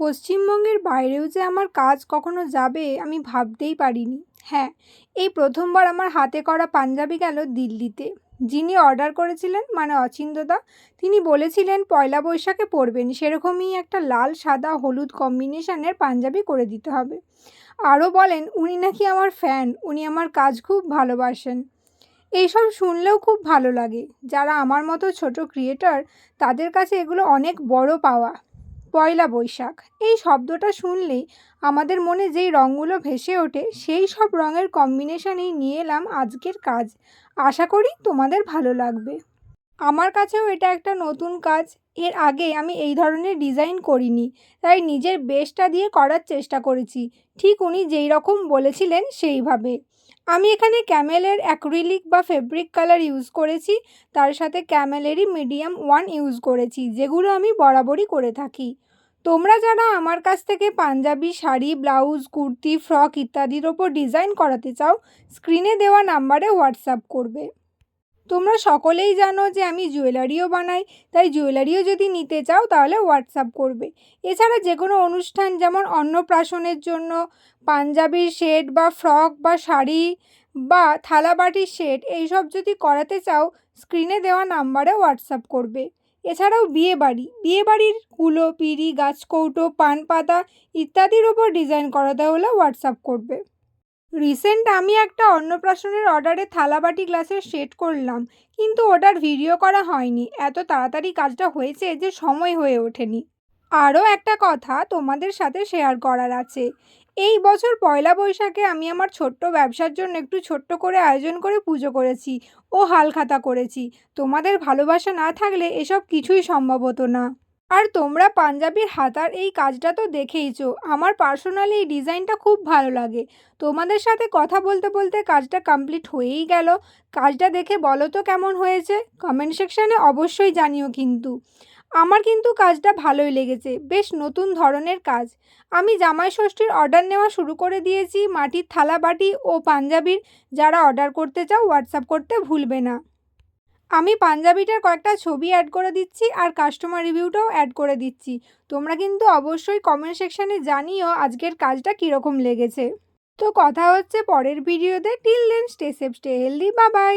পশ্চিমবঙ্গের বাইরেও যে আমার কাজ কখনো যাবে আমি ভাবতেই পারিনি। হ্যাঁ, এই প্রথমবার আমার হাতে করা পাঞ্জাবি গেল দিল্লিতে। যিনি অর্ডার করেছিলেন মানে অচিন্ত্যদা, তিনি বলেছিলেন পয়লা বৈশাখে পরবেন সেরকমই একটা লাল সাদা হলুদ কম্বিনেশনের পাঞ্জাবি করে দিতে হবে। আরও বলেন উনি নাকি আমার ফ্যান, উনি আমার কাজ খুব ভালোবাসেন। এইসব শুনলেও খুব ভালো লাগে। যারা আমার মতো ছোট ক্রিয়েটর, তাদের কাছে এগুলো অনেক বড় পাওয়া। পয়লা বৈশাখ এই শব্দটা শুনলেই আমাদের মনে যেই রঙগুলো ভেসে ওঠে, সেই সব রঙের কম্বিনেশনেই নিয়ে এলাম আজকের কাজ। আশা করি তোমাদের ভালো লাগবে। আমার কাছেও এটা একটা নতুন কাজ। এর আগে আমি এই ধরনের ডিজাইন করিনি, তাই নিজের বেস্টটা দিয়ে করার চেষ্টা করেছি, ঠিক উনি যেই রকম বলেছিলেন সেইভাবে। আমি এখানে ক্যামেলের অ্যাক্রিলিক বা ফেব্রিক কালার ইউজ করেছি, তার সাথে ক্যামেলেরই মিডিয়াম ওয়ান ইউজ করেছি, যেগুলো আমি বরাবরই করে থাকি। তোমরা যারা আমার কাছ থেকে পাঞ্জাবি শাড়ি, ব্লাউজ, কুর্তি, ফ্রক ইত্যাদির ওপর ডিজাইন করাতে চাও, স্ক্রিনে দেওয়া নাম্বারে হোয়াটসঅ্যাপ করবে। তোমরা সকলেই জানো যে আমি জুয়েলারিও বানাই, তাই জুয়েলারিও যদি নিতে চাও তাহলে হোয়াটসঅ্যাপ করবে। এছাড়া যে কোনো অনুষ্ঠান যেমন অন্নপ্রাশনের জন্য পাঞ্জাবির সেট বা ফ্রক বা শাড়ি বা থালাবাটির সেট এইসব যদি করাতে চাও, স্ক্রিনে দেওয়া নাম্বারে হোয়াটসঅ্যাপ করবে। এছাড়াও বিয়েবাড়ির কুলো, পিঁড়ি, গাছকৌটো, পান পাতা ইত্যাদির ওপর ডিজাইন করাতে হলে হোয়াটসঅ্যাপ করবে। রিসেন্ট আমি একটা অন্নপ্রাশনের অর্ডারে থালাবাটি গ্লাসের সেট করলাম, কিন্তু ওটার ভিডিও করা হয়নি। এত তাড়াতাড়ি কাজটা হয়েছে যে সময় হয়ে ওঠেনি। আরও একটা কথা তোমাদের সাথে শেয়ার করার আছে। এই বছর পয়লা বৈশাখে আমি আমার ছোট্ট ব্যবসার জন্য একটু ছোট্ট করে আয়োজন করে পুজো করেছি ও হালখাতা করেছি। তোমাদের ভালোবাসা না থাকলে এসব কিছুই সম্ভব হতো না। আর তোমরা পাঞ্জাবির হাতার এই কাজটা তো দেখেইছো। আমার পার্সোনালি এই ডিজাইনটা খুব ভালো লাগে। তোমাদের সাথে কথা বলতে বলতে কাজটা কমপ্লিট হয়েই গেল। কাজটা দেখে বলো তো কেমন হয়েছে, কমেন্ট সেকশানে অবশ্যই জানিও কিন্তু। আমার কিন্তু কাজটা ভালোই লেগেছে, বেশ নতুন ধরনের কাজ। আমি জামাই ষষ্ঠীর অর্ডার নেওয়া শুরু করে দিয়েছি মাটির থালা বাটি ও পাঞ্জাবির। যারা অর্ডার করতে চাও হোয়াটসঅ্যাপ করতে ভুলবে না। আমি পাঞ্জাবিটার কয়েকটা ছবি অ্যাড করে দিচ্ছি আর কাস্টমার রিভিউটাও অ্যাড করে দিচ্ছি। তোমরা কিন্তু অবশ্যই কমেন্ট সেকশানে জানিও আজকের কাজটা কীরকম লেগেছে। তো কথা হচ্ছে পরের ভিডিওতে। Till then stay safe, stay healthy, bye by.